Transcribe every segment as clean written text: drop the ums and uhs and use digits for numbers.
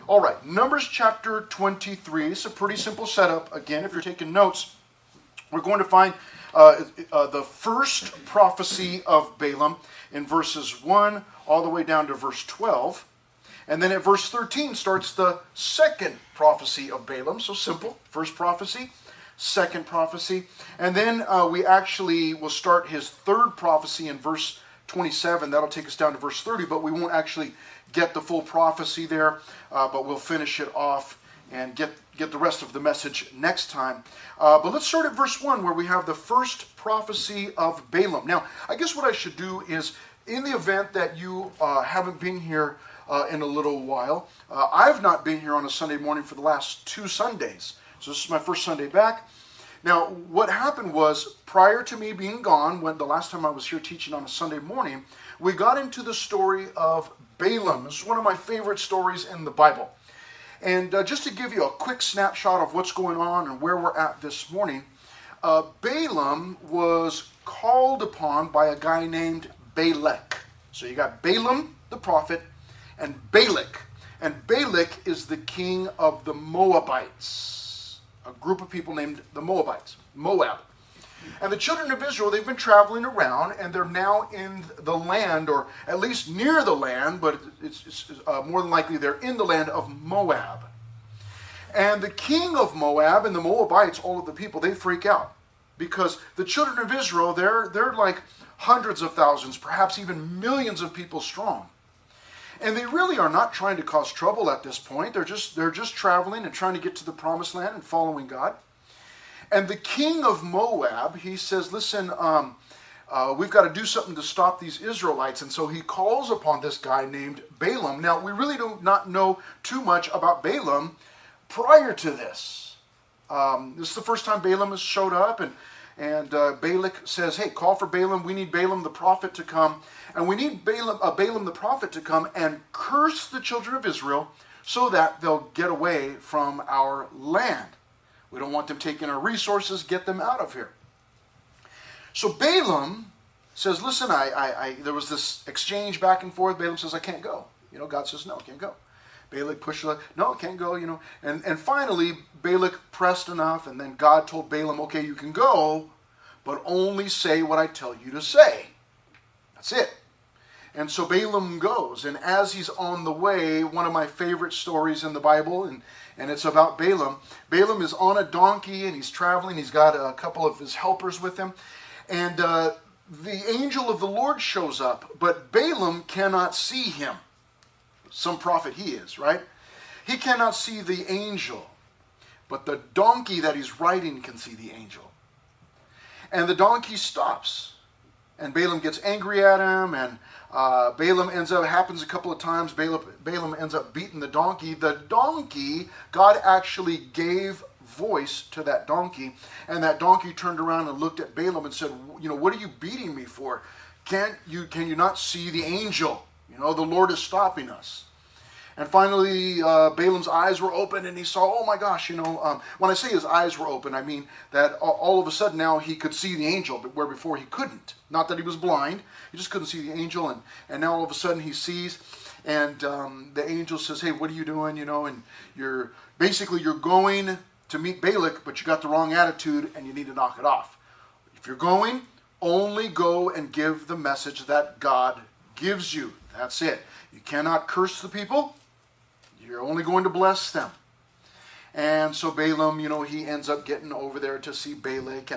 All right, Numbers chapter 23. It's a pretty simple setup. Again, if you're taking notes, we're going to find the first prophecy of Balaam in verses 1 all the way down to verse 12. And then at verse 13 starts the second prophecy of Balaam. So simple. First prophecy, second prophecy. And then we actually will start his third prophecy in verse 27. That'll take us down to verse 30, but we won't actually get the full prophecy there, but we'll finish it off and get the rest of the message next time. But let's start at verse 1 where we have the first prophecy of Balaam. Now, I guess what I should do is, in the event that you haven't been here in a little while, I've not been here on a Sunday morning for the last 2 Sundays. So this is my first Sunday back. Now, what happened was, prior to me being gone, when the last time I was here teaching on a Sunday morning, we got into the story of Balaam. This is one of my favorite stories in the Bible. And just to give you a quick snapshot of what's going on and where we're at this morning, Balaam was called upon by a guy named Balak. So you got Balaam, the prophet, and Balak. And Balak is the king of the Moabites, a group of people named the Moabites, Moab. And the children of Israel, they've been traveling around, and they're now in the land, or at least near the land, but it's more than likely they're in the land of Moab. And the king of Moab and the Moabites, all of the people, they freak out. Because the children of Israel, they're like hundreds of thousands, perhaps even millions of people strong. And they really are not trying to cause trouble at this point. They're just traveling and trying to get to the promised land and following God. And the king of Moab, he says, listen, we've got to do something to stop these Israelites. And so he calls upon this guy named Balaam. Now, we really do not know too much about Balaam prior to this. This is the first time Balaam has showed up. And Balak says, hey, call for Balaam. We need Balaam the prophet to come. And we need Balaam the prophet to come and curse the children of Israel so that they'll get away from our land. We don't want them taking our resources. Get them out of here. So Balaam says, listen, there was this exchange back and forth. Balaam says, I can't go. God says, no, I can't go. Balak pushed, no, I can't go, And finally, Balak pressed enough, and then God told Balaam, okay, you can go, but only say what I tell you to say. That's it. And so Balaam goes, and as he's on the way, one of my favorite stories in the Bible, and it's about Balaam. Balaam is on a donkey, and he's traveling. He's got a couple of his helpers with him. And the angel of the Lord shows up, but Balaam cannot see him. Some prophet he is, right? He cannot see the angel, but the donkey that he's riding can see the angel. And the donkey stops, and Balaam gets angry at him, and Balaam happens a couple of times, Balaam ends up beating the donkey. The donkey, God actually gave voice to that donkey, and that donkey turned around and looked at Balaam and said, what are you beating me for? Can you not see the angel? The Lord is stopping us. And finally, Balaam's eyes were open, and he saw, oh my gosh, when I say his eyes were open, I mean that all of a sudden now he could see the angel, but where before he couldn't. Not that he was blind, he just couldn't see the angel, and now all of a sudden he sees, and the angel says, hey, what are you doing, and you're going to meet Balak, but you got the wrong attitude, and you need to knock it off. If you're going, only go and give the message that God gives you. That's it. You cannot curse the people. You're only going to bless them. And so Balaam, he ends up getting over there to see Balak.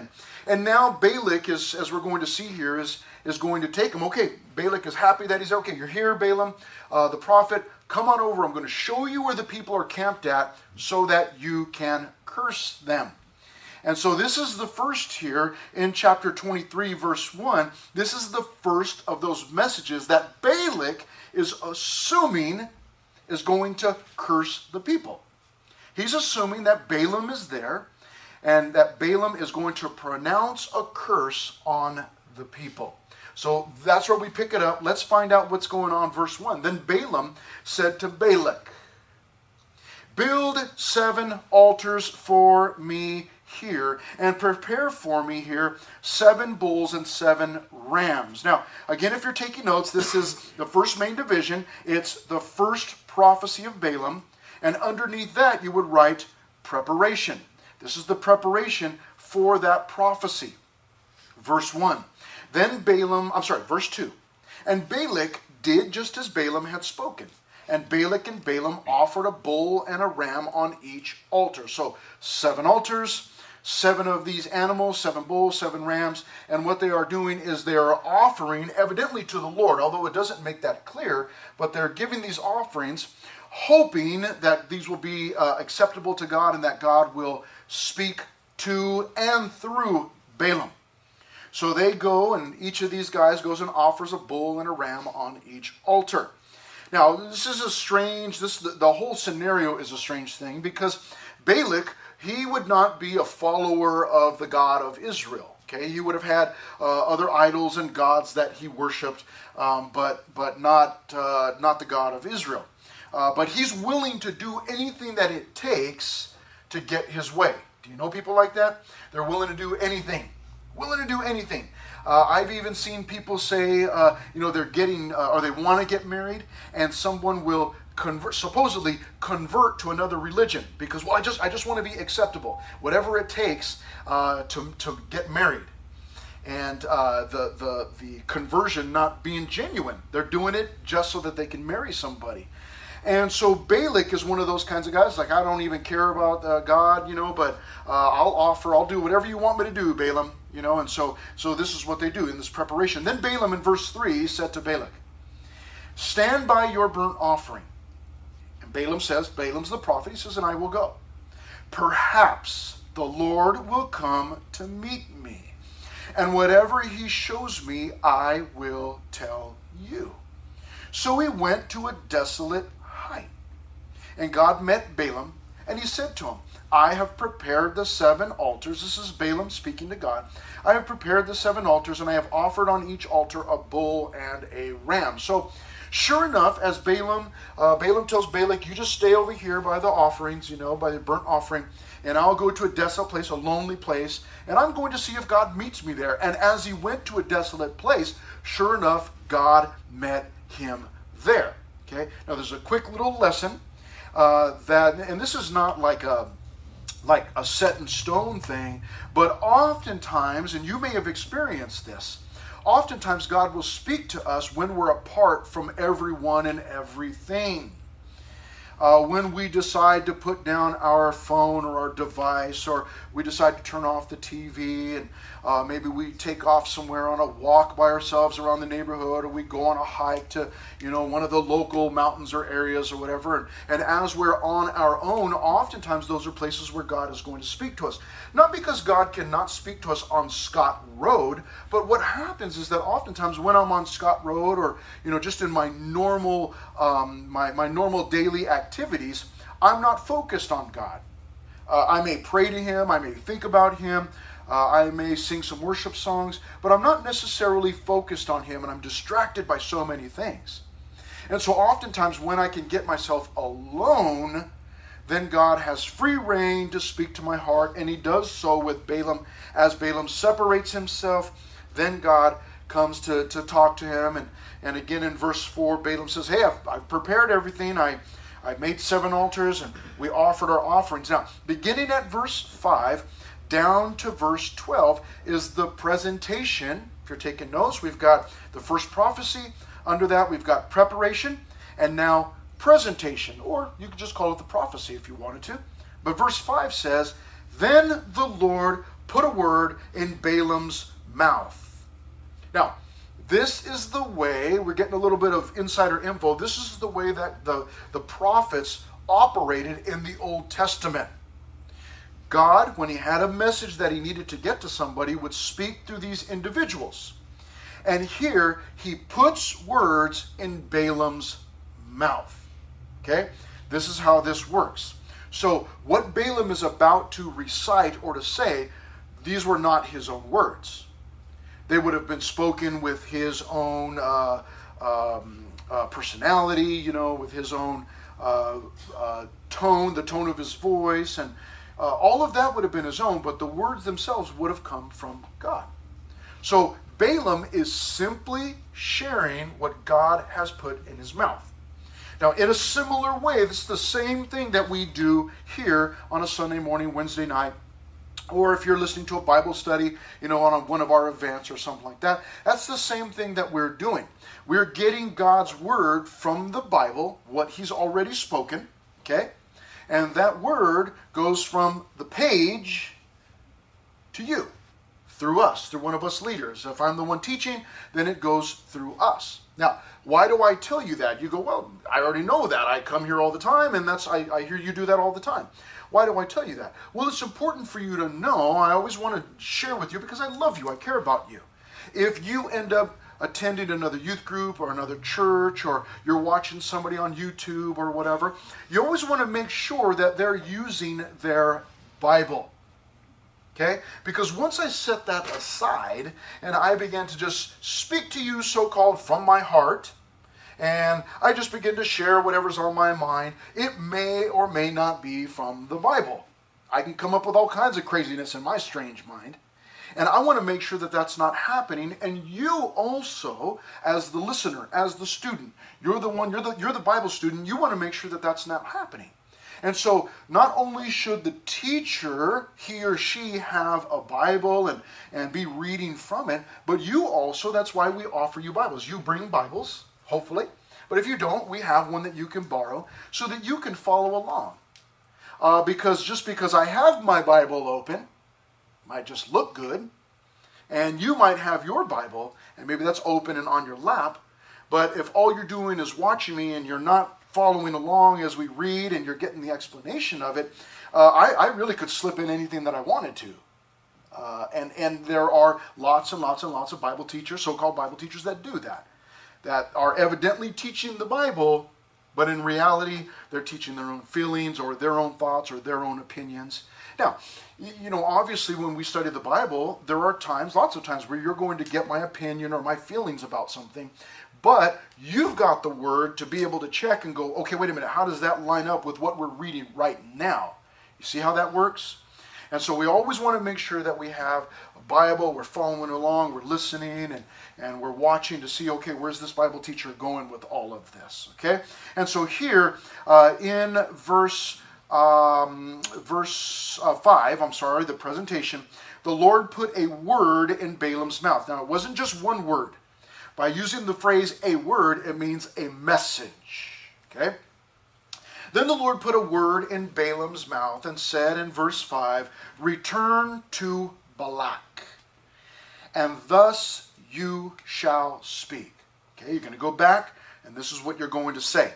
And now Balak, is, as we're going to see here, is going to take him. Okay, Balak is happy that he's okay. You're here, Balaam, the prophet. Come on over. I'm going to show you where the people are camped at so that you can curse them. And so this is the first here in chapter 23, verse 1. This is the first of those messages that Balak is assuming is going to curse the people. He's assuming that Balaam is there and that Balaam is going to pronounce a curse on the people. So that's where we pick it up. Let's find out what's going on. Verse 1. Then Balaam said to Balak, build 7 altars for me here, and prepare for me here 7 bulls and 7 rams. Now, again, if you're taking notes, this is the first main division. It's the first prophecy of Balaam. And underneath that, you would write preparation. This is the preparation for that prophecy. Verse 1. Verse 2. And Balak did just as Balaam had spoken. And Balak and Balaam offered a bull and a ram on each altar. So 7 altars, 7 of these animals, 7 bulls, 7 rams. And what they are doing is they are offering evidently to the Lord, although it doesn't make that clear, but they're giving these offerings hoping that these will be acceptable to God and that God will speak to and through Balaam. So they go, and each of these guys goes and offers a bull and a ram on each altar. Now, this is the whole scenario is a strange thing, because Balak, he would not be a follower of the God of Israel. Okay, he would have had other idols and gods that he worshipped, but not the God of Israel. But he's willing to do anything that it takes to get his way. Do you know people like that? They're willing to do anything. Willing to do anything. I've even seen people say, they're getting, or they want to get married, and someone will supposedly convert to another religion because, well, I just want to be acceptable. Whatever it takes to get married. And the conversion not being genuine. They're doing it just so that they can marry somebody. And so Balak is one of those kinds of guys, like, I don't even care about God, but I'll do whatever you want me to do, Balaam, and so this is what they do in this preparation. Then Balaam in verse 3 said to Balak, stand by your burnt offering. And Balaam says, Balaam's the prophet, he says, and I will go. Perhaps the Lord will come to meet me, and whatever he shows me, I will tell you. So he went to a desolate height. And God met Balaam, and he said to him, I have prepared the 7 altars. This is Balaam speaking to God. I have prepared the 7 altars, and I have offered on each altar a bull and a ram. So, sure enough, as Balaam tells Balak, you just stay over here by the offerings, by the burnt offering, and I'll go to a desolate place, a lonely place, and I'm going to see if God meets me there. And as he went to a desolate place, sure enough, God met him there. Okay. Now there's a quick little lesson and this is not like a set in stone thing, but oftentimes, and you may have experienced this, oftentimes God will speak to us when we're apart from everyone and everything. When we decide to put down our phone or our device, or we decide to turn off the TV, and maybe we take off somewhere on a walk by ourselves around the neighborhood, or we go on a hike to, one of the local mountains or areas or whatever. And as we're on our own, oftentimes those are places where God is going to speak to us. Not because God cannot speak to us on Scott Road, but what happens is that oftentimes when I'm on Scott Road, or, just in my normal, my normal daily activities, I'm not focused on God. I may pray to him, I may think about him, I may sing some worship songs, but I'm not necessarily focused on him, and I'm distracted by so many things. And so oftentimes when I can get myself alone, then God has free reign to speak to my heart, and he does so with Balaam. As Balaam separates himself, then God comes to talk to him. And again in verse 4, Balaam says, hey, I've prepared everything. I made 7 altars, and we offered our offerings. Now, beginning at verse 5 down to verse 12 is the presentation. If you're taking notes, we've got the first prophecy. Under that, we've got preparation, and now presentation, or you could just call it the prophecy if you wanted to. But verse 5 says, then the Lord put a word in Balaam's mouth. Now, this is the way, we're getting a little bit of insider info, this is the way that the prophets operated in the Old Testament. God, when he had a message that he needed to get to somebody, would speak through these individuals. And here, he puts words in Balaam's mouth. Okay? This is how this works. So, what Balaam is about to recite or to say, these were not his own words. They would have been spoken with his own personality, with his own tone, the tone of his voice, and all of that would have been his own, but the words themselves would have come from God. So Balaam is simply sharing what God has put in his mouth. Now, in a similar way, it's the same thing that we do here on a Sunday morning, Wednesday night, or if you're listening to a Bible study, on one of our events or something like that. That's the same thing that we're doing. We're getting God's word from the Bible, what he's already spoken, okay? And that word goes from the page to you, through us, through one of us leaders. If I'm the one teaching, then it goes through us. Now, why do I tell you that? You go, well, I already know that. I come here all the time, and I hear you do that all the time. Why do I tell you that? Well, it's important for you to know. I always want to share with you because I love you. I care about you. If you end up attending another youth group or another church, or you're watching somebody on YouTube or whatever, you always want to make sure that they're using their Bible. Okay? Because once I set that aside and I began to just speak to you so-called from my heart, and I just begin to share whatever's on my mind, it may or may not be from the Bible. I can come up with all kinds of craziness in my strange mind. And I want to make sure that that's not happening. And you also, as the listener, as the student, you're the Bible student, you want to make sure that that's not happening. And so not only should the teacher, he or she, have a Bible and be reading from it, but you also, that's why we offer you Bibles. You bring Bibles, hopefully. But if you don't, we have one that you can borrow so that you can follow along. Because just because I have my Bible open, might just look good, and you might have your Bible, and maybe that's open and on your lap, but if all you're doing is watching me and you're not following along as we read and you're getting the explanation of it, I really could slip in anything that I wanted to. And there are lots and lots and lots of Bible teachers, so-called Bible teachers, that do that are evidently teaching the Bible, but in reality, they're teaching their own feelings or their own thoughts or their own opinions. Now, obviously when we study the Bible, there are times, lots of times, where you're going to get my opinion or my feelings about something, but you've got the word to be able to check and go, okay, wait a minute, how does that line up with what we're reading right now? You see how that works? And so we always want to make sure that we have a Bible, we're following along, we're listening, and we're watching to see, okay, where's this Bible teacher going with all of this, okay? And so here in verse 5, the presentation, the Lord put a word in Balaam's mouth. Now, it wasn't just one word. By using the phrase a word, it means a message, okay? Then the Lord put a word in Balaam's mouth and said in verse 5, return to Balak, and thus you shall speak. Okay, you're going to go back, and this is what you're going to say.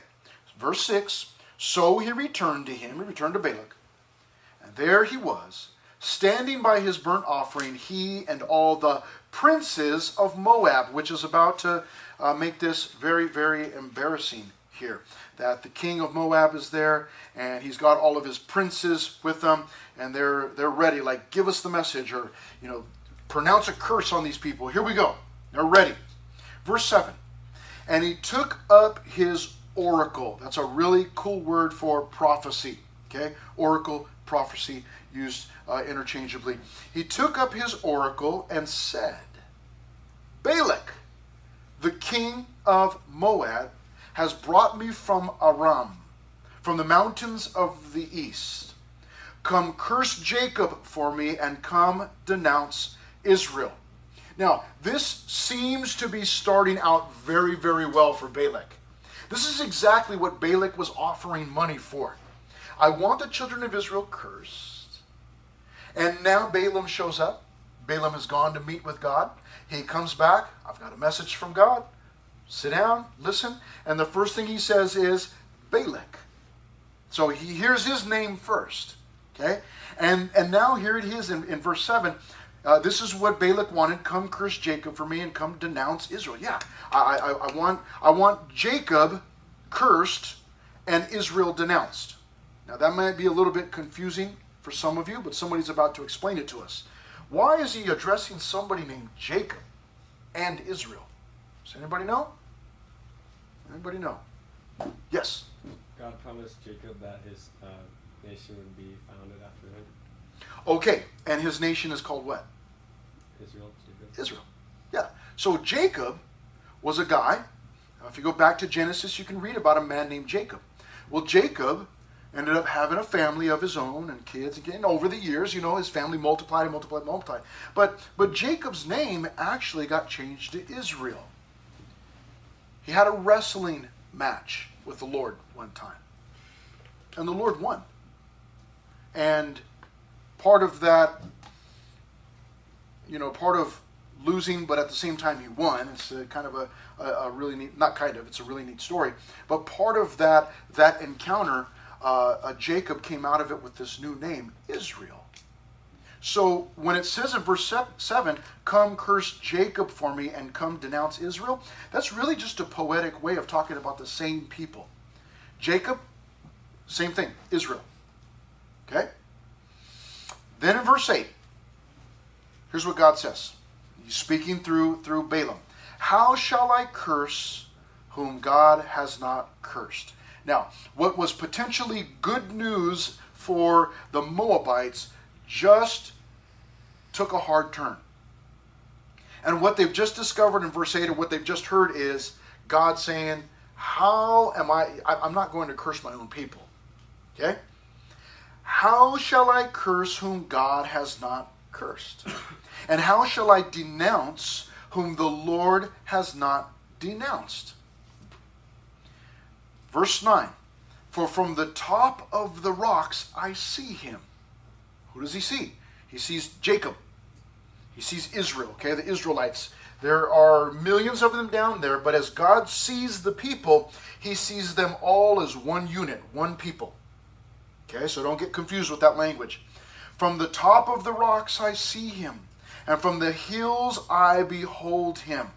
Verse 6, so he returned to Balak, and there he was, standing by his burnt offering, he and all the princes of Moab, which is about to make this very, very embarrassing here. That the king of Moab is there, and he's got all of his princes with them, and they're ready, like, give us the message, or, pronounce a curse on these people. Here we go. They're ready. Verse 7, and he took up his oracle. That's a really cool word for prophecy. Okay? Oracle, prophecy, used interchangeably. He took up his oracle and said, Balak, the king of Moab, has brought me from Aram, from the mountains of the east. Come curse Jacob for me, and come denounce Israel. Now, this seems to be starting out very, very well for Balak. This is exactly what Balak was offering money for. I want the children of Israel cursed. And now Balaam shows up. Balaam has gone to meet with God. He comes back. I've got a message from God. Sit down, listen. And the first thing he says is Balak. So he hears his name first. Okay? And now here it is in verse 7. This is what Balak wanted. Come curse Jacob for me and come denounce Israel. Yeah, I want Jacob cursed and Israel denounced. Now that might be a little bit confusing for some of you, but somebody's about to explain it to us. Why is he addressing somebody named Jacob and Israel? Does anybody know? Anybody know? Yes? God promised Jacob that his nation would be founded after him. Okay, and his nation is called what? Israel. Jacob. Israel. Yeah. So Jacob was a guy Now, if you go back to Genesis, you can read about a man named Jacob. Well, Jacob ended up having a family of his own and kids. Again, over the years, his family multiplied and multiplied and multiplied. But Jacob's name actually got changed to Israel. He had a wrestling match with the Lord one time. And the Lord won. And part of that, part of losing, but at the same time he won. It's kind of a really neat, not kind of, it's a really neat story. But part of that encounter, Jacob came out of it with this new name, Israel. So when it says in verse 7, come curse Jacob for me and come denounce Israel, that's really just a poetic way of talking about the same people. Jacob, same thing, Israel. Okay? Then in verse 8, here's what God says. He's speaking through Balaam. How shall I curse whom God has not cursed? Now, what was potentially good news for the Moabites just took a hard turn. And what they've just discovered in verse 8, or what they've just heard, is God saying, how am I'm not going to curse my own people. Okay? How shall I curse whom God has not cursed? And how shall I denounce whom the Lord has not denounced? Verse 9, for from the top of the rocks I see him. Who does he see? He sees Jacob. He sees Israel, okay, the Israelites. There are millions of them down there, but as God sees the people, he sees them all as one unit, one people. Okay, so don't get confused with that language. From the top of the rocks I see him, and from the hills I behold him.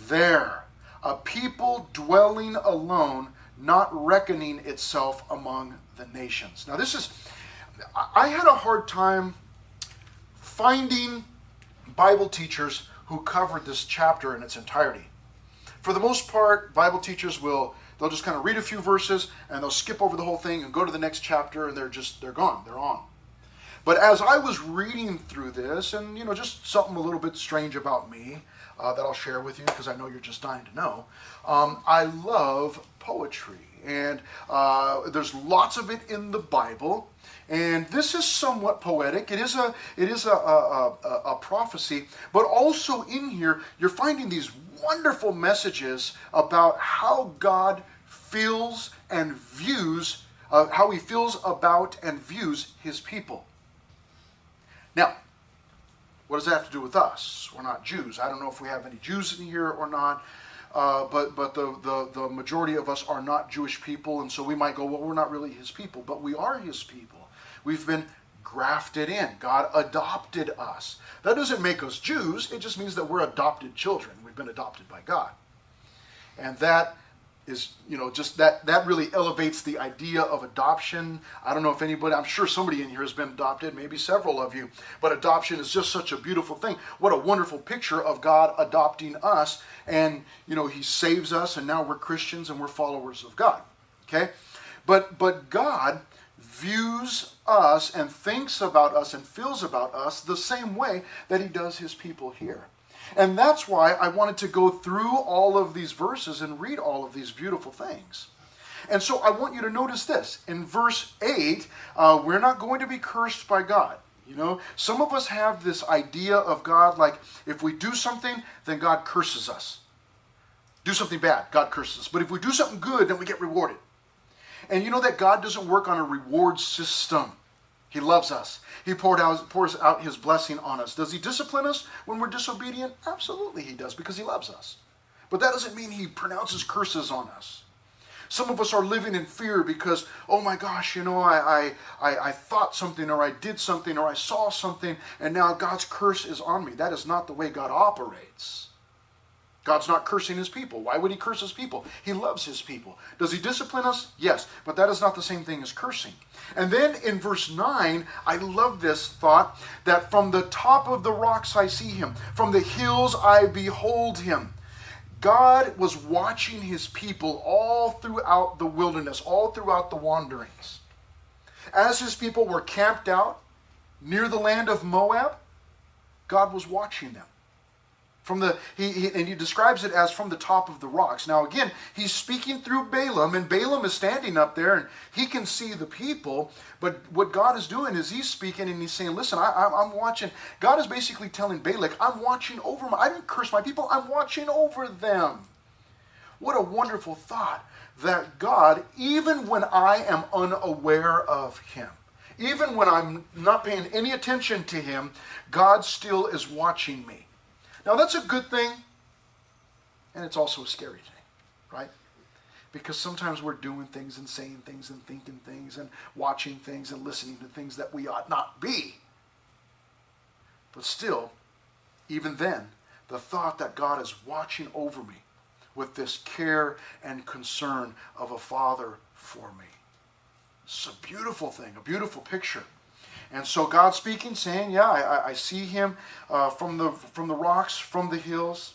There, a people dwelling alone, not reckoning itself among the nations. Now I had a hard time finding Bible teachers who covered this chapter in its entirety. For the most part, Bible teachers they'll just kind of read a few verses and they'll skip over the whole thing and go to the next chapter, and they're gone, they're on. But as I was reading through this, and just something a little bit strange about me that I'll share with you, because I know you're just dying to know, I love poetry, and there's lots of it in the Bible. And this is somewhat poetic. It is a prophecy, but also in here you're finding these wonderful messages about how God feels and views, how he feels about and views his people. Now, what does that have to do with us? We're not Jews. I don't know if we have any Jews in here or not. But the majority of us are not Jewish people, and so we might go, well, we're not really his people, but we are his people. We've been grafted in. God adopted us. That doesn't make us Jews. It just means that we're adopted children. We've been adopted by God. And that is, just that really elevates the idea of adoption. I don't know if anybody, I'm sure somebody in here has been adopted, maybe several of you, but adoption is just such a beautiful thing. What a wonderful picture of God adopting us, and, he saves us, and now we're Christians and we're followers of God. Okay? But God views us and thinks about us and feels about us the same way that he does his people here. And that's why I wanted to go through all of these verses and read all of these beautiful things. And so I want you to notice this. In verse 8, we're not going to be cursed by God. Some of us have this idea of God like, if we do something, then God curses us. Do something bad, God curses us. But if we do something good, then we get rewarded. And you know that God doesn't work on a reward system. He loves us. He pours out his blessing on us. Does he discipline us when we're disobedient? Absolutely he does, because he loves us. But that doesn't mean he pronounces curses on us. Some of us are living in fear because, oh my gosh, I thought something, or I did something, or I saw something, and now God's curse is on me. That is not the way God operates. God's not cursing his people. Why would he curse his people? He loves his people. Does he discipline us? Yes, but that is not the same thing as cursing. And then in verse 9, I love this thought, that from the top of the rocks I see him, from the hills I behold him. God was watching his people all throughout the wilderness, all throughout the wanderings. As his people were camped out near the land of Moab, God was watching them. And he describes it as from the top of the rocks. Now again, he's speaking through Balaam, and Balaam is standing up there, and he can see the people. But what God is doing is he's speaking, and he's saying, "Listen, I'm watching." God is basically telling Balak, "I'm watching over I didn't curse my people. I'm watching over them." What a wonderful thought that God, even when I am unaware of Him, even when I'm not paying any attention to Him, God still is watching me. Now that's a good thing, and it's also a scary thing, right? Because sometimes we're doing things and saying things and thinking things and watching things and listening to things that we ought not be. But still, even then, the thought that God is watching over me with this care and concern of a father for me. It's a beautiful thing, a beautiful picture. And so God's speaking, saying, yeah, I see him from the rocks, from the hills.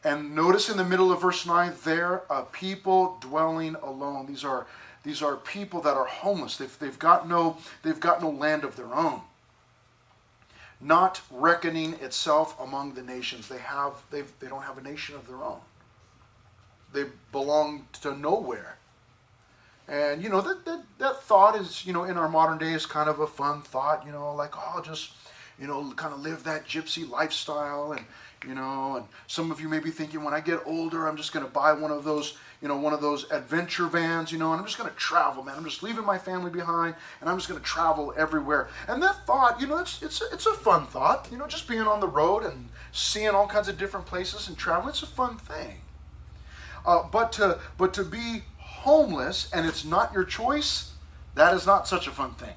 And notice in the middle of verse 9, there a people dwelling alone. These are people that are homeless. They've got no land of their own. Not reckoning itself among the nations. They don't have a nation of their own. They belong to nowhere. And, that thought is, in our modern day is kind of a fun thought, like, oh, just, kind of live that gypsy lifestyle. And some of you may be thinking, when I get older, I'm just going to buy one of those adventure vans, and I'm just going to travel, man. I'm just leaving my family behind, and I'm just going to travel everywhere. And that thought, it's a fun thought, just being on the road and seeing all kinds of different places and traveling. It's a fun thing. But to be homeless and it's not your choice, that is not such a fun thing.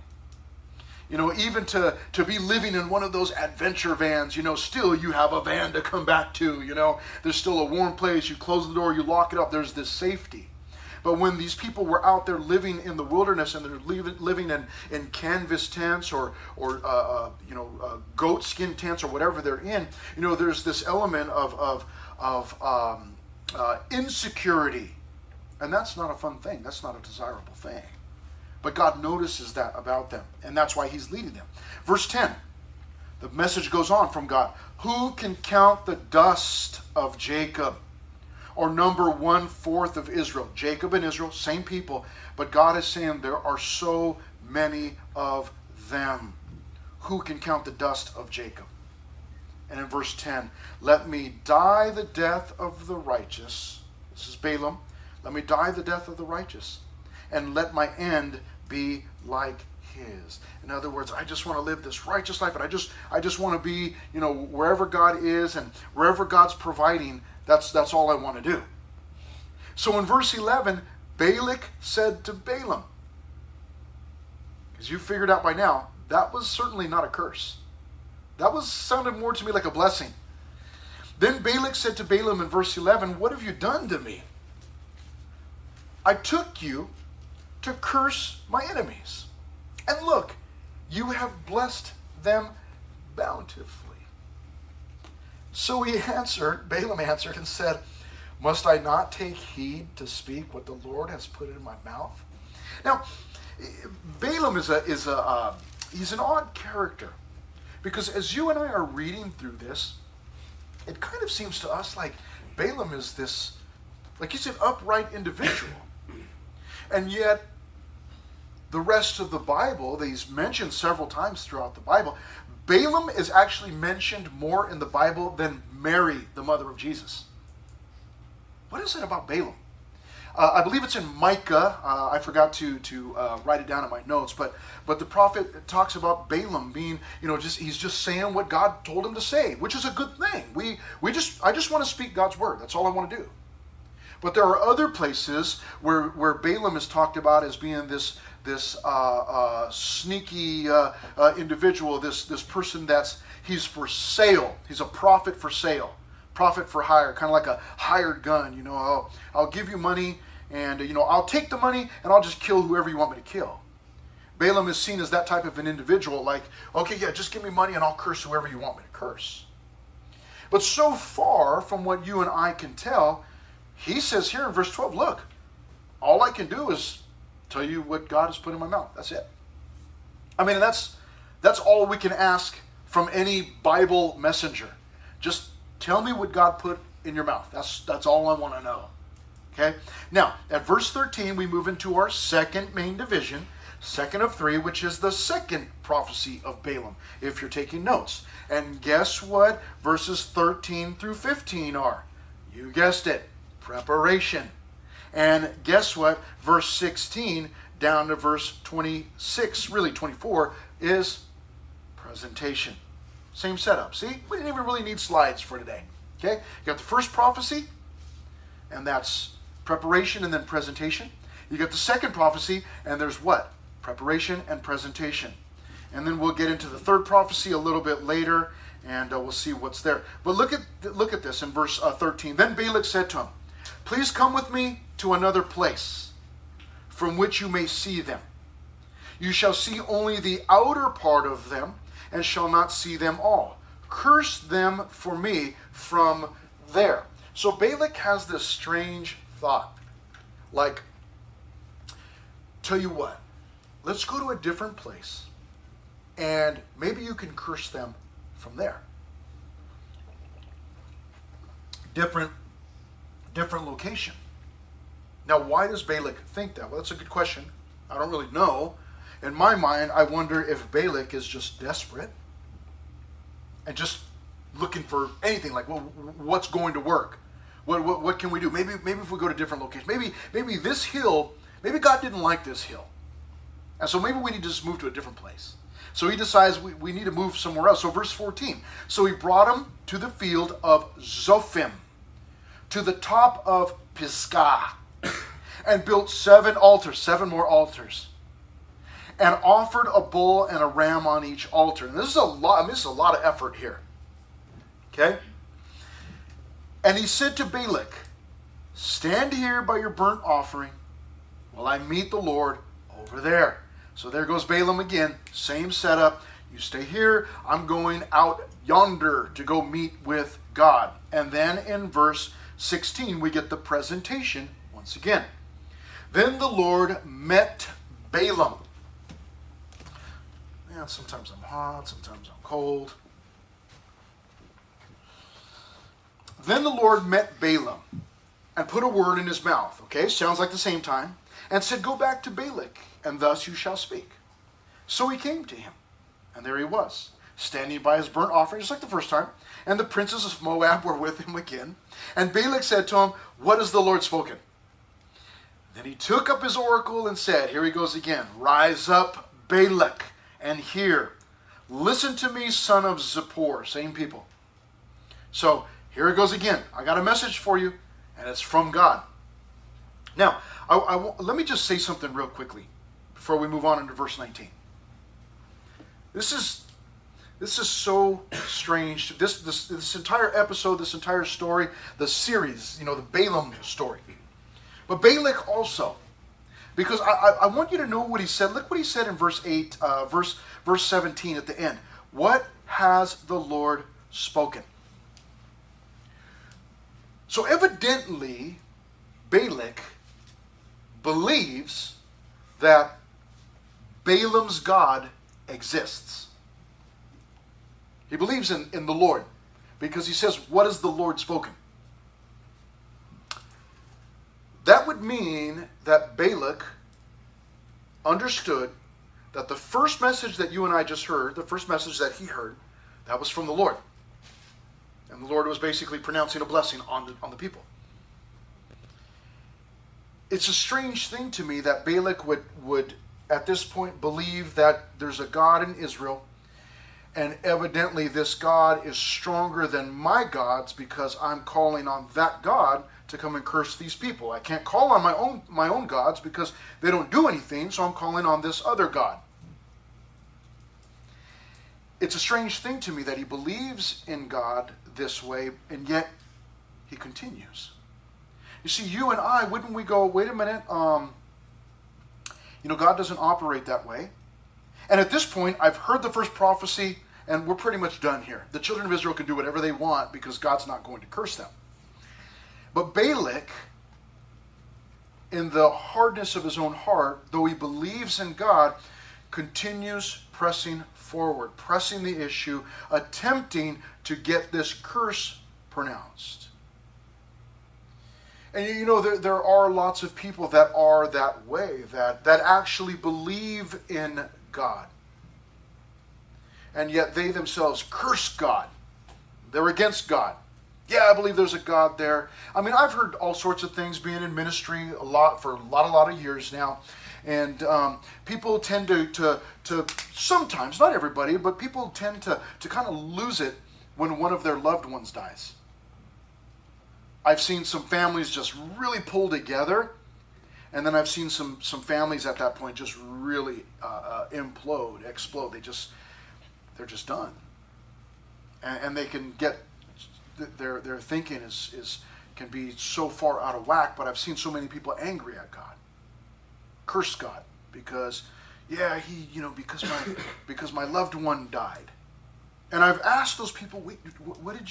Even to be living in one of those adventure vans, still you have a van to come back to, there's still a warm place, you close the door, you lock it up, there's this safety. But when these people were out there living in the wilderness and they're living in canvas tents or goat skin tents or whatever they're in, there's this element of insecurity. And that's not a fun thing. That's not a desirable thing. But God notices that about them. And that's why he's leading them. Verse 10. The message goes on from God. Who can count the dust of Jacob? Or number 1/4 of Israel. Jacob and Israel, same people. But God is saying there are so many of them. Who can count the dust of Jacob? And in verse 10. Let me die the death of the righteous. This is Balaam. Let me die the death of the righteous, and let my end be like his. In other words, I just want to live this righteous life, and I just want to be, wherever God is and wherever God's providing, that's all I want to do. So in verse 11, Balak said to Balaam, because you figured out by now, that was certainly not a curse. That sounded more to me like a blessing. Then Balak said to Balaam in verse 11, what have you done to me? I took you to curse my enemies. And look, you have blessed them bountifully. So Balaam answered and said, must I not take heed to speak what the Lord has put in my mouth? Now, Balaam he's an odd character. Because as you and I are reading through this, it kind of seems to us like Balaam is this, like he's an upright individual. And yet, the rest of the Bible, that he's mentioned several times throughout the Bible, Balaam is actually mentioned more in the Bible than Mary, the mother of Jesus. What is it about Balaam? I believe it's in Micah. I forgot to write it down in my notes, but the prophet talks about Balaam being, he's just saying what God told him to say, which is a good thing. I just want to speak God's word. That's all I want to do. But there are other places where Balaam is talked about as being this sneaky individual, this person he's for sale. He's a prophet for sale, prophet for hire, kind of like a hired gun. I'll give you money, and I'll take the money and I'll just kill whoever you want me to kill. Balaam is seen as that type of an individual, like, okay, yeah, just give me money and I'll curse whoever you want me to curse. But so far from what you and I can tell, he says here in verse 12, look, all I can do is tell you what God has put in my mouth. That's it. I mean, that's all we can ask from any Bible messenger. Just Tell me what God put in your mouth. That's all I want to know. Okay? Now, at verse 13, we move into our second main division, second of three, which is the second prophecy of Balaam, if you're taking notes. And guess what verses 13 through 15 are? You guessed it, preparation. And guess what verse 16 down to verse 26, really 24, is presentation. Same setup. See, we didn't even really need slides for today. Okay, you got the first prophecy, and that's preparation and then presentation. You got the second prophecy, and there's what? Preparation and presentation. And then we'll get into the third prophecy a little bit later, and we'll see what's there. But look at this in verse 13. Then Balak said to him, "Please come with me to another place, from which you may see them. You shall see only the outer part of them, and shall not see them all. Curse them for me from there." So Balak has this strange thought. Like, tell you what, let's go to a different place, and maybe you can curse them from there. Different location. Now, why does Balak think that? Well, that's a good question. I don't really know. In my mind, I wonder if Balak is just desperate and just looking for anything, like, well, what's going to work? What can we do? Maybe if we go to different locations. Maybe this hill, maybe God didn't like this hill. And so maybe we need to just move to a different place. So he decides we need to move somewhere else. So verse 14. So he brought him to the field of Zophim, to the top of Pisgah, and built 7 altars, 7 more altars, and offered a bull and a ram on each altar. And this is a lot. This is a lot of effort here. Okay. And he said to Balak, "Stand here by your burnt offering, while I meet the Lord over there." So there goes Balaam again. Same setup. You stay here. I'm going out yonder to go meet with God. And then in verse 16, we get the presentation once again. Then the Lord met Balaam. Yeah, sometimes I'm hot, sometimes I'm cold. Then the Lord met Balaam and put a word in his mouth. Okay, sounds like the same time. And said, "Go back to Balak, and thus you shall speak." So he came to him, and there he was, standing by his burnt offering, just like the first time. And the princes of Moab were with him again. And Balak said to him, "What has the Lord spoken?" Then he took up his oracle and said, here he goes again, "Rise up, Balak, and hear. Listen to me, son of Zippor." Same people. So here it goes again. I got a message for you, and it's from God. Now, let me just say something real quickly before we move on into verse 19. This is so strange. This entire episode, this entire story, the series, the Balaam story. But Balak also, because I want you to know what he said. Look what he said in verse 8, verse 17 at the end. What has the Lord spoken? So evidently, Balak believes that Balaam's God exists. He believes in the Lord because he says, "What has the Lord spoken?" That would mean that Balak understood that the first message that you and I just heard, the first message that he heard, that was from the Lord. And the Lord was basically pronouncing a blessing on the people. It's a strange thing to me that Balak would at this point believe that there's a God in Israel, and evidently this God is stronger than my gods because I'm calling on that God to come and curse these people. I can't call on my own gods because they don't do anything, so I'm calling on this other God. It's a strange thing to me that he believes in God this way, and yet he continues. You see, you and I, wouldn't we go, wait a minute, God doesn't operate that way. And at this point, I've heard the first prophecy, and we're pretty much done here. The children of Israel can do whatever they want because God's not going to curse them. But Balak, in the hardness of his own heart, though he believes in God, continues pressing forward, pressing the issue, attempting to get this curse pronounced. And you know, there are lots of people that are that way, that actually believe in God. And yet they themselves curse God. They're against God. Yeah, I believe there's a God there. I mean, I've heard all sorts of things being in ministry for a lot of years now. And people tend to sometimes, not everybody, but people tend to kind of lose it when one of their loved ones dies. I've seen some families just really pull together, and then I've seen some families at that point just really explode. They're just done. And they can get, their thinking can be so far out of whack, but I've seen so many people angry at God. Curse God because because my loved one died. And I've asked those people, wait, what did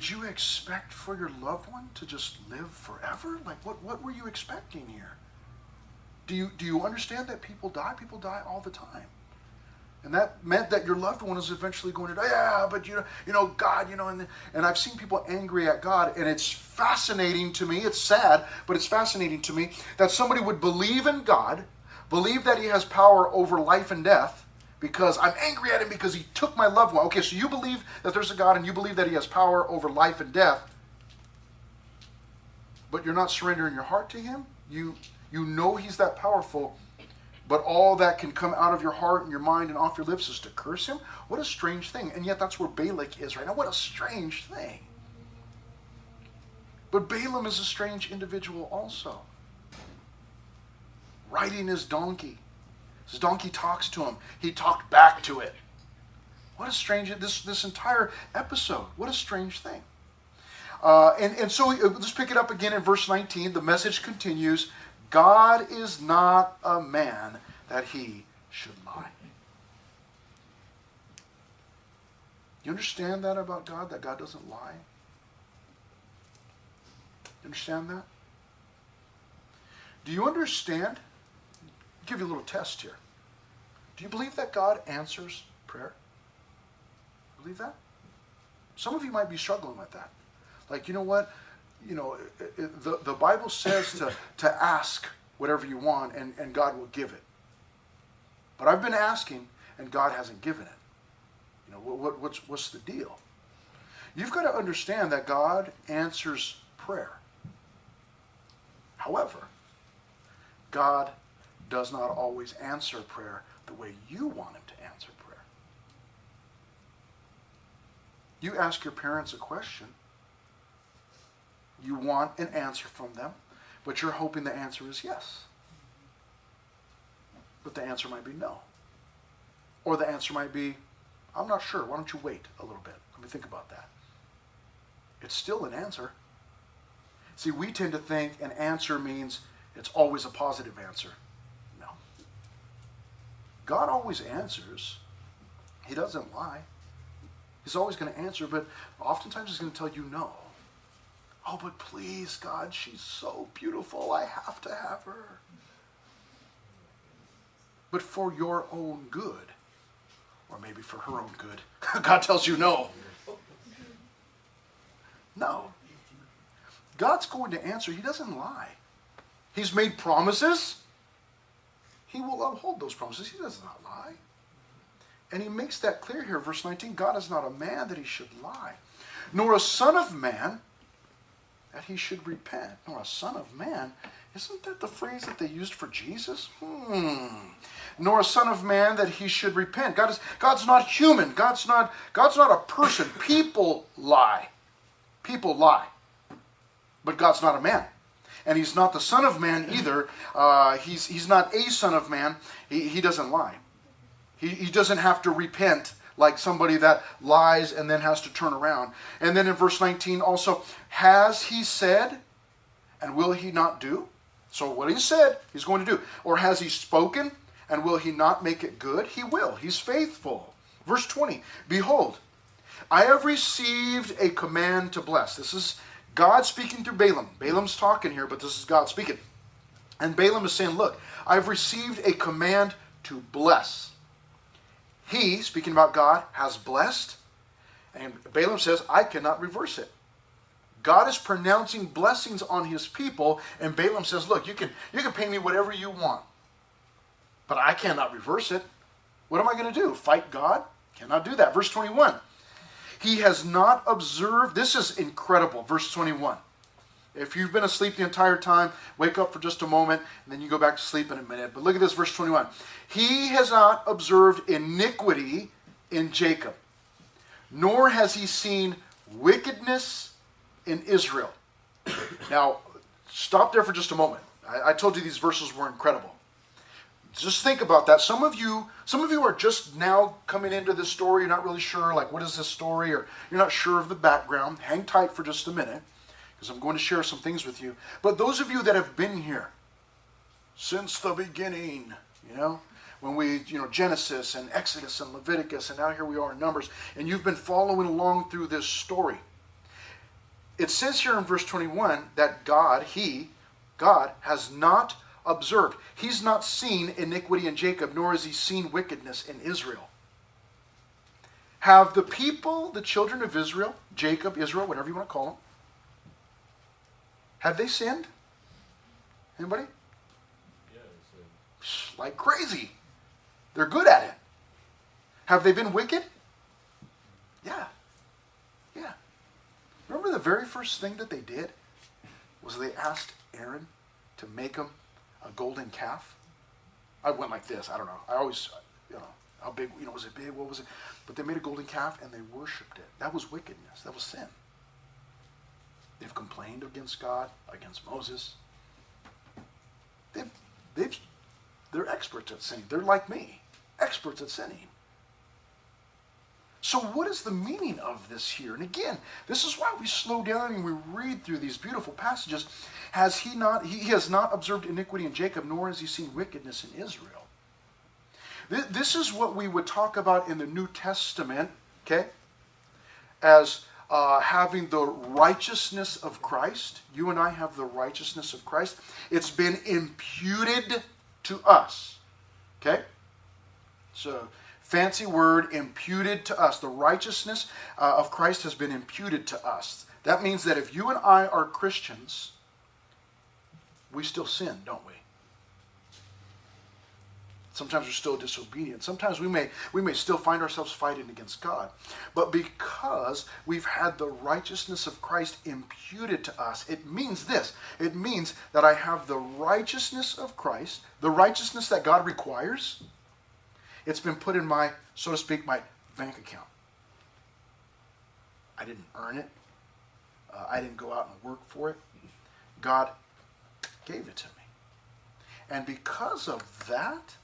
you expect for your loved one to just live forever? Like what were you expecting here? Do you understand that people die? People die all the time. And that meant that your loved one is eventually going to die. Yeah, but God, and I've seen people angry at God, and it's fascinating to me. It's sad, but it's fascinating to me that somebody would believe in God, believe that he has power over life and death, because I'm angry at him because he took my loved one. Okay, so you believe that there's a God and you believe that he has power over life and death, but you're not surrendering your heart to him? You know he's that powerful, but all that can come out of your heart and your mind and off your lips is to curse him? What a strange thing. And yet that's where Balak is right now. What a strange thing. But Balaam is a strange individual also. Riding his donkey. His donkey talks to him. He talked back to it. What a strange, this entire episode. What a strange thing. And so let's pick it up again in verse 19. The message continues. God is not a man that he should lie. You understand that about God? That God doesn't lie? You understand that? Do you understand? I'll give you a little test here. Do you believe that God answers prayer? Believe that? Some of you might be struggling with that. Like, you know what? The Bible says to ask whatever you want and God will give it. But I've been asking and God hasn't given it. What's the deal? You've got to understand that God answers prayer. However, God does not always answer prayer the way you want him to answer prayer. You ask your parents a question. You want an answer from them, but you're hoping the answer is yes. But the answer might be no. Or the answer might be, I'm not sure. Why don't you wait a little bit? Let me think about that. It's still an answer. See, we tend to think an answer means it's always a positive answer. No. God always answers. He doesn't lie. He's always going to answer, but oftentimes he's going to tell you no. Oh, but please, God, she's so beautiful. I have to have her. But for your own good, or maybe for her own good, God tells you no. No. God's going to answer. He doesn't lie. He's made promises. He will uphold those promises. He does not lie. And he makes that clear here, verse 19. God is not a man that he should lie, nor a son of man that he should repent. Nor a son of man. Isn't that the phrase that they used for Jesus? Nor a son of man that he should repent. God's not human. God's not a person. People lie. People lie. But God's not a man. And he's not the son of man either. He's not a son of man. He doesn't lie. He doesn't have to repent like somebody that lies and then has to turn around. And then in verse 19 also, has he said and will he not do? So what he said, he's going to do. Or has he spoken and will he not make it good? He will. He's faithful. Verse 20, behold, I have received a command to bless. This is God speaking through Balaam. Balaam's talking here, but this is God speaking. And Balaam is saying, look, I've received a command to bless. He, speaking about God, has blessed. And Balaam says, I cannot reverse it. God is pronouncing blessings on his people, and Balaam says, look, you can pay me whatever you want, but I cannot reverse it. What am I going to do? Fight God? Cannot do that. Verse 21. He has not observed, this is incredible, verse 21. If you've been asleep the entire time, wake up for just a moment, and then you go back to sleep in a minute. But look at this, verse 21. He has not observed iniquity in Jacob, nor has he seen wickedness in Israel. Now, stop there for just a moment. I told you these verses were incredible. Just think about that. Some of you are just now coming into this story. You're not really sure, like, what is this story? Or you're not sure of the background. Hang tight for just a minute, because I'm going to share some things with you. But those of you that have been here since the beginning, when we, Genesis and Exodus and Leviticus, and now here we are in Numbers, and you've been following along through this story. It says here in verse 21 that God has not observed. He's not seen iniquity in Jacob, nor has he seen wickedness in Israel. Have the people, the children of Israel, Jacob, Israel, whatever you want to call them, have they sinned? Anybody? Yeah, they sinned. Like crazy. They're good at it. Have they been wicked? Yeah. Yeah. Remember the very first thing that they did was they asked Aaron to make them a golden calf? I went like this. I don't know. I always, how big, was it big? What was it? But they made a golden calf and they worshipped it. That was wickedness. That was sin. They've complained against God, against Moses. They're experts at sinning. They're like me, experts at sinning. So what is the meaning of this here? And again, this is why we slow down and we read through these beautiful passages. He has not observed iniquity in Jacob, nor has he seen wickedness in Israel. This is what we would talk about in the New Testament, okay, as having the righteousness of Christ. You and I have the righteousness of Christ. It's been imputed to us, okay? So, fancy word, imputed to us. The righteousness of Christ has been imputed to us. That means that if you and I are Christians, we still sin, don't we? Sometimes we're still disobedient. Sometimes we may still find ourselves fighting against God. But because we've had the righteousness of Christ imputed to us, it means this. It means that I have the righteousness of Christ, the righteousness that God requires. It's been put in my, so to speak, my bank account. I didn't earn it. I didn't go out and work for it. God gave it to me. And because of that,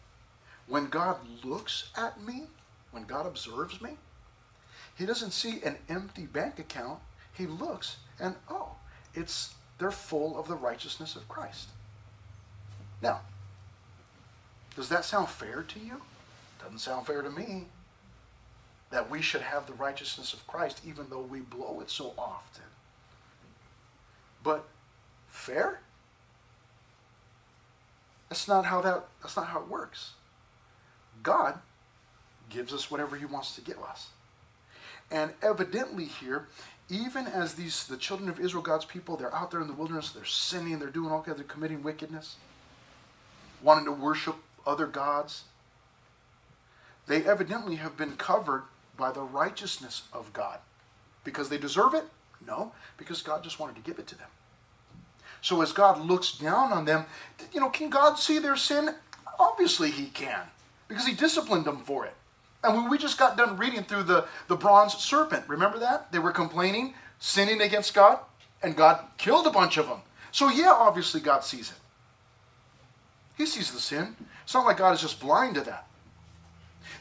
when God looks at me, when God observes me, he doesn't see an empty bank account. He looks and, they're full of the righteousness of Christ. Now, does that sound fair to you? Doesn't sound fair to me that we should have the righteousness of Christ even though we blow it so often. But fair? That's not how it works. God gives us whatever he wants to give us. And evidently here, even as the children of Israel, God's people, they're out there in the wilderness, they're sinning, they're doing all kinds, they're committing wickedness, wanting to worship other gods. They evidently have been covered by the righteousness of God. Because they deserve it? No, because God just wanted to give it to them. So as God looks down on them, can God see their sin? Obviously he can, because he disciplined them for it. And when we just got done reading through the bronze serpent, remember that? They were complaining, sinning against God, and God killed a bunch of them. So yeah, obviously God sees it. He sees the sin. It's not like God is just blind to that.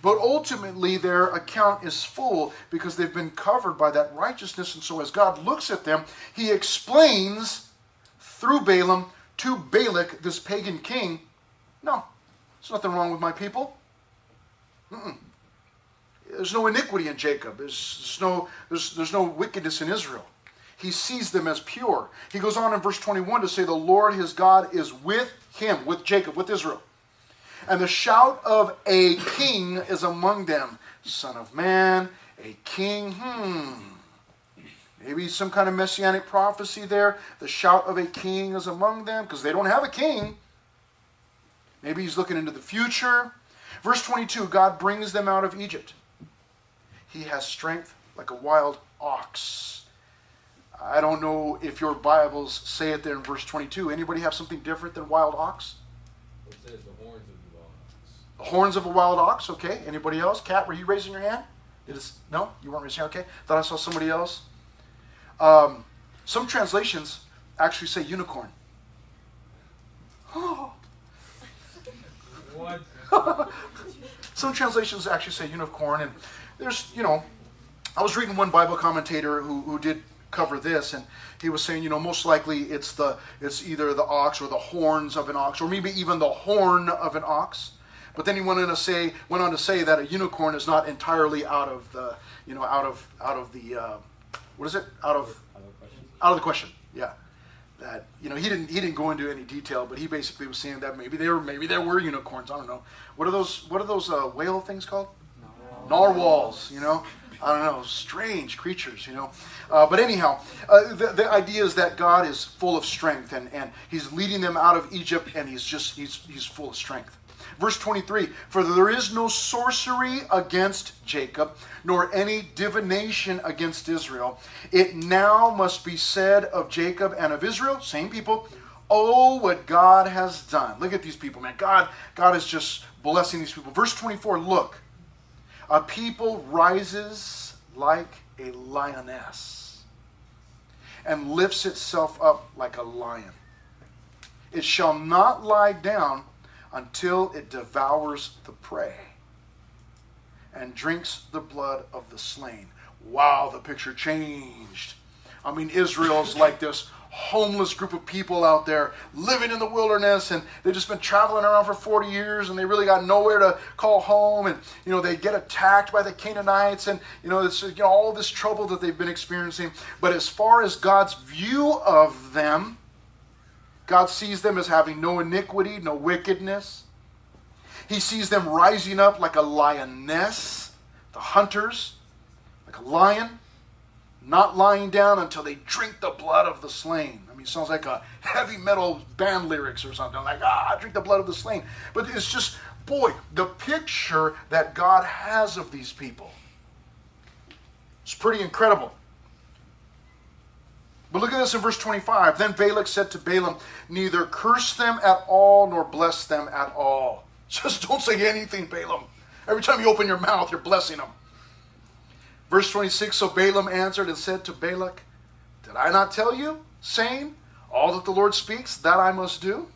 But ultimately their account is full because they've been covered by that righteousness. And so as God looks at them, he explains through Balaam to Balak, this pagan king, no, there's nothing wrong with my people. There's no iniquity in Jacob. There's no wickedness in Israel. He sees them as pure. He goes on in verse 21 to say the Lord his God is with him, with Jacob, with Israel. And the shout of a king is among them. Son of man, a king, Maybe some kind of messianic prophecy there. The shout of a king is among them, because they don't have a king. Maybe he's looking into the future. Verse 22, God brings them out of Egypt. He has strength like a wild ox. I don't know if your Bibles say it there in verse 22. Anybody have something different than wild ox? It says the horns of the wild ox. The horns of a wild ox, okay. Anybody else? Kat, were you raising your hand? No? You weren't raising your hand? Okay. Thought I saw somebody else. Some translations actually say unicorn. Oh. What? Some translations actually say unicorn, and there's, I was reading one Bible commentator who did cover this, and he was saying, most likely it's either the ox or the horns of an ox, or maybe even the horn of an ox. But then he went on to say that a unicorn is not entirely out of the question. Yeah. That he didn't go into any detail, but he basically was saying that maybe there were unicorns. I don't know. What are those whale things called? Narwhals. I don't know. Strange creatures. But anyhow, the idea is that God is full of strength, and He's leading them out of Egypt, and He's full of strength. Verse 23, for there is no sorcery against Jacob, nor any divination against Israel. It now must be said of Jacob and of Israel, same people, oh, what God has done. Look at these people, man. God is just blessing these people. Verse 24, look, a people rises like a lioness and lifts itself up like a lion. It shall not lie down until it devours the prey and drinks the blood of the slain. Wow, the picture changed. I mean, Israel's like this homeless group of people out there living in the wilderness, and they've just been traveling around for 40 years, and they really got nowhere to call home, and they get attacked by the Canaanites, and it's all this trouble that they've been experiencing. But as far as God's view of them, God sees them as having no iniquity, no wickedness. He sees them rising up like a lioness, the hunters, like a lion, not lying down until they drink the blood of the slain. I mean, it sounds like a heavy metal band lyrics or something, like, drink the blood of the slain. But it's just, boy, the picture that God has of these people. It's pretty incredible. But look at this in verse 25. Then Balak said to Balaam, neither curse them at all nor bless them at all. Just don't say anything, Balaam. Every time you open your mouth, you're blessing them. Verse 26, so Balaam answered and said to Balak, did I not tell you, saying, all that the Lord speaks, that I must do?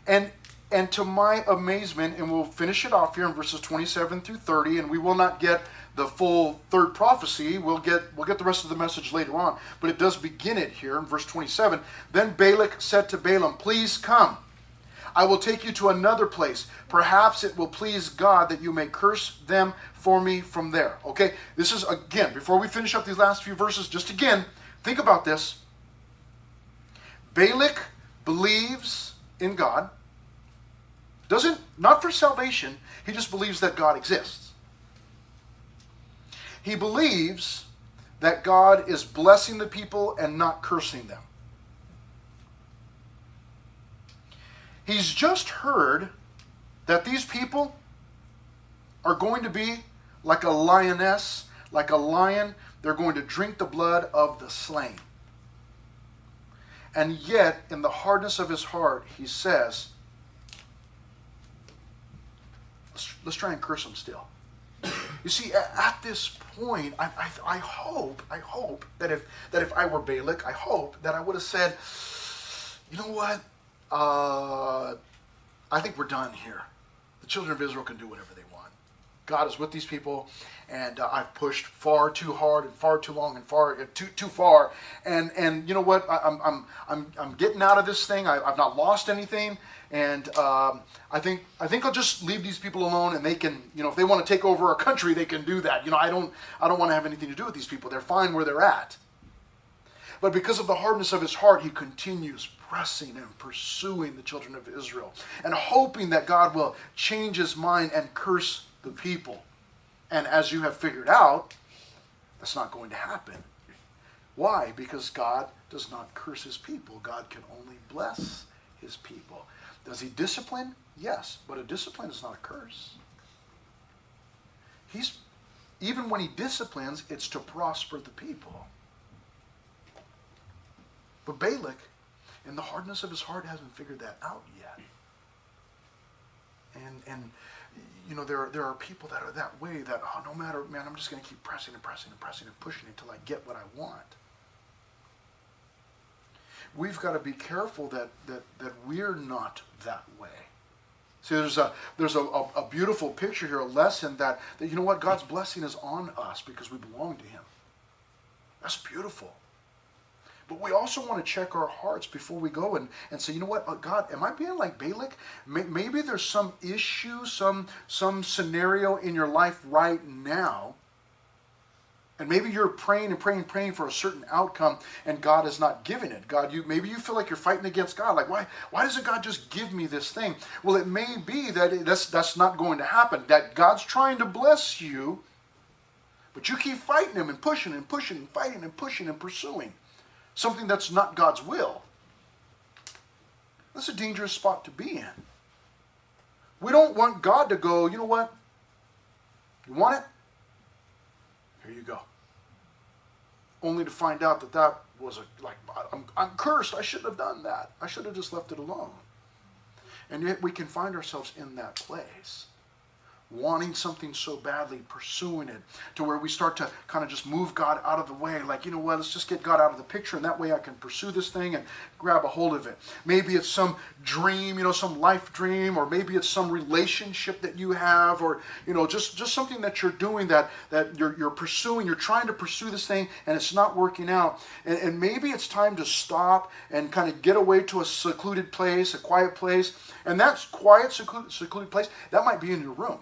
And to my amazement, and we'll finish it off here in verses 27 through 30, and we will not get the full third prophecy. We'll get the rest of the message later on, but it does begin it here in verse 27. Then Balak said to Balaam, please come. I will take you to another place. Perhaps it will please God that you may curse them for me from there. Okay, this is, again, before we finish up these last few verses, just again, think about this. Balak believes in God. Not for salvation, he just believes that God exists. He believes that God is blessing the people and not cursing them. He's just heard that these people are going to be like a lioness, like a lion. They're going to drink the blood of the slain. And yet, in the hardness of his heart, he says, let's try and curse them still. You see, at this point, I hope that if I were Balak, I hope that I would have said, you know what? I think we're done here. The children of Israel can do whatever they want. God is with these people, and I've pushed far too hard and far too long and too far. And you know what? I'm getting out of this thing. I've not lost anything, and I think I'll just leave these people alone, and they can, if they want to take over our country, they can do that. I don't want to have anything to do with these people. They're fine where they're at. But because of the hardness of his heart, he continues pressing and pursuing the children of Israel and hoping that God will change his mind and curse the people. And as you have figured out, that's not going to happen. Why? Because God does not curse his people. God can only bless his people. Does he discipline? Yes, but a discipline is not a curse. Even when he disciplines, it's to prosper the people. But Balak, in the hardness of his heart, hasn't figured that out yet. And you know, there are people that are that way, that, oh, no matter, man, I'm just going to keep pressing and pressing and pressing and pushing until I get what I want. We've got to be careful that we're not that way. See, there's a beautiful picture here, a lesson that you know what, God's blessing is on us because we belong to him. That's beautiful. But we also want to check our hearts before we go and say, you know what, God, am I being like Balak? Maybe there's some issue, some scenario in your life right now, and maybe you're praying and praying and praying for a certain outcome, and God is not giving it. Maybe you feel like you're fighting against God. Like, why doesn't God just give me this thing? Well, it may be that that's not going to happen. That God's trying to bless you, but you keep fighting him and pushing and pushing and fighting and pushing and pursuing something that's not God's will. That's a dangerous spot to be in. We don't want God to go, you know what? You want it? Here you go. Only to find out that was I'm cursed. I shouldn't have done that. I should have just left it alone. And yet we can find ourselves in that place, wanting something so badly, pursuing it, to where we start to kind of just move God out of the way. Like, you know what, let's just get God out of the picture, and that way I can pursue this thing and grab a hold of it. Maybe it's some dream, you know, some life dream, or maybe it's some relationship that you have, or, you know, just something that you're doing that you're pursuing. You're trying to pursue this thing, and it's not working out. And maybe it's time to stop and kind of get away to a secluded place, a quiet place. And that's quiet, secluded place, that might be in your room.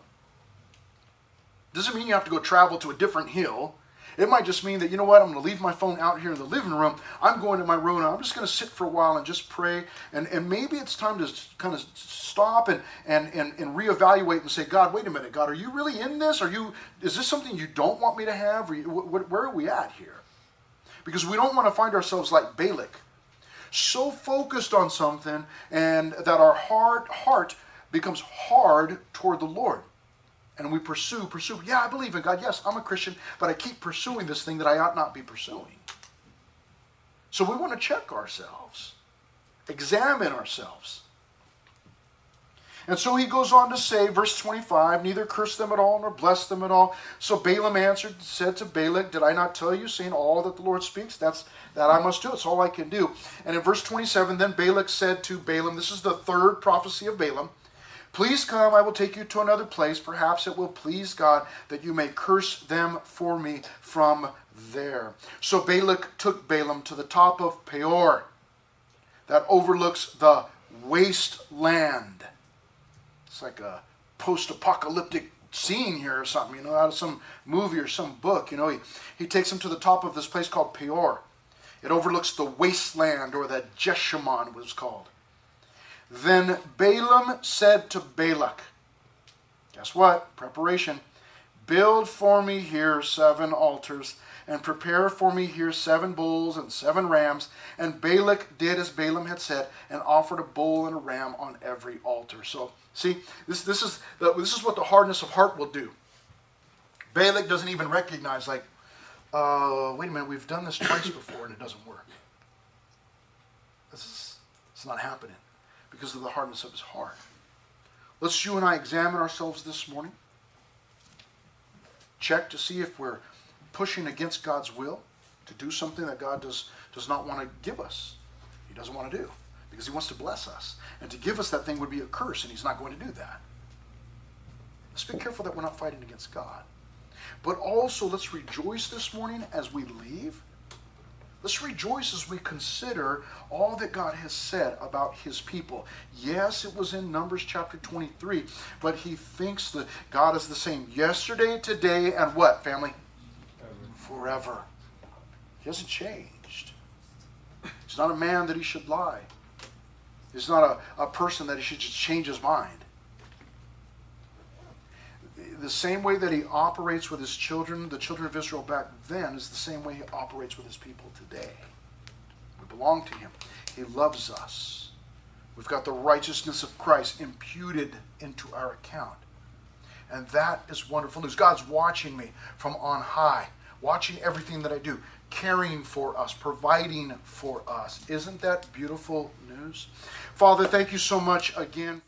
Doesn't mean you have to go travel to a different hill. It might just mean that, you know what, I'm going to leave my phone out here in the living room. I'm going to my room, and I'm just going to sit for a while and just pray. And maybe it's time to kind of stop and reevaluate and say, God, wait a minute, God, are you really in this? Is this something you don't want me to have? Where are we at here? Because we don't want to find ourselves like Balak, so focused on something, and that our heart becomes hard toward the Lord. And we pursue. Yeah, I believe in God. Yes, I'm a Christian, but I keep pursuing this thing that I ought not be pursuing. So we want to check ourselves, examine ourselves. And so he goes on to say, verse 25, neither curse them at all nor bless them at all. So Balaam answered and said to Balak, did I not tell you, saying all that the Lord speaks, that I must do? It's all I can do. And in verse 27, then Balak said to Balaam, this is the third prophecy of Balaam, please come, I will take you to another place. Perhaps it will please God that you may curse them for me from there. So Balak took Balaam to the top of Peor, that overlooks the wasteland. It's like a post-apocalyptic scene here or something, you know, out of some movie or some book. You know, he takes him to the top of this place called Peor. It overlooks the wasteland, or the Jeshimon was called. Then Balaam said to Balak, guess what? Preparation. Build for me here 7 altars, and prepare for me here 7 bulls and 7 rams. And Balak did as Balaam had said, and offered a bull and a ram on every altar. So, see, this is what the hardness of heart will do. Balak doesn't even recognize, like, wait a minute, we've done this twice before and it doesn't work. It's not happening, because of the hardness of his heart. Let's you and I examine ourselves this morning. Check to see if we're pushing against God's will to do something that God does not want to give us. He doesn't want to do, because he wants to bless us. And to give us that thing would be a curse, and he's not going to do that. Let's be careful that we're not fighting against God. But also, let's rejoice this morning as we leave. Let's rejoice as we consider all that God has said about his people. Yes, it was in Numbers chapter 23, but he thinks that God is the same yesterday, today, and what, family? Forever. He hasn't changed. He's not a man that he should lie. He's not a person that he should just change his mind. the same way that he operates with his children, the children of Israel back then, is the same way he operates with his people today. We belong to him. He loves us. We've got the righteousness of Christ imputed into our account. And that is wonderful news. God's watching me from on high, watching everything that I do, caring for us, providing for us. Isn't that beautiful news? Father, thank you so much again.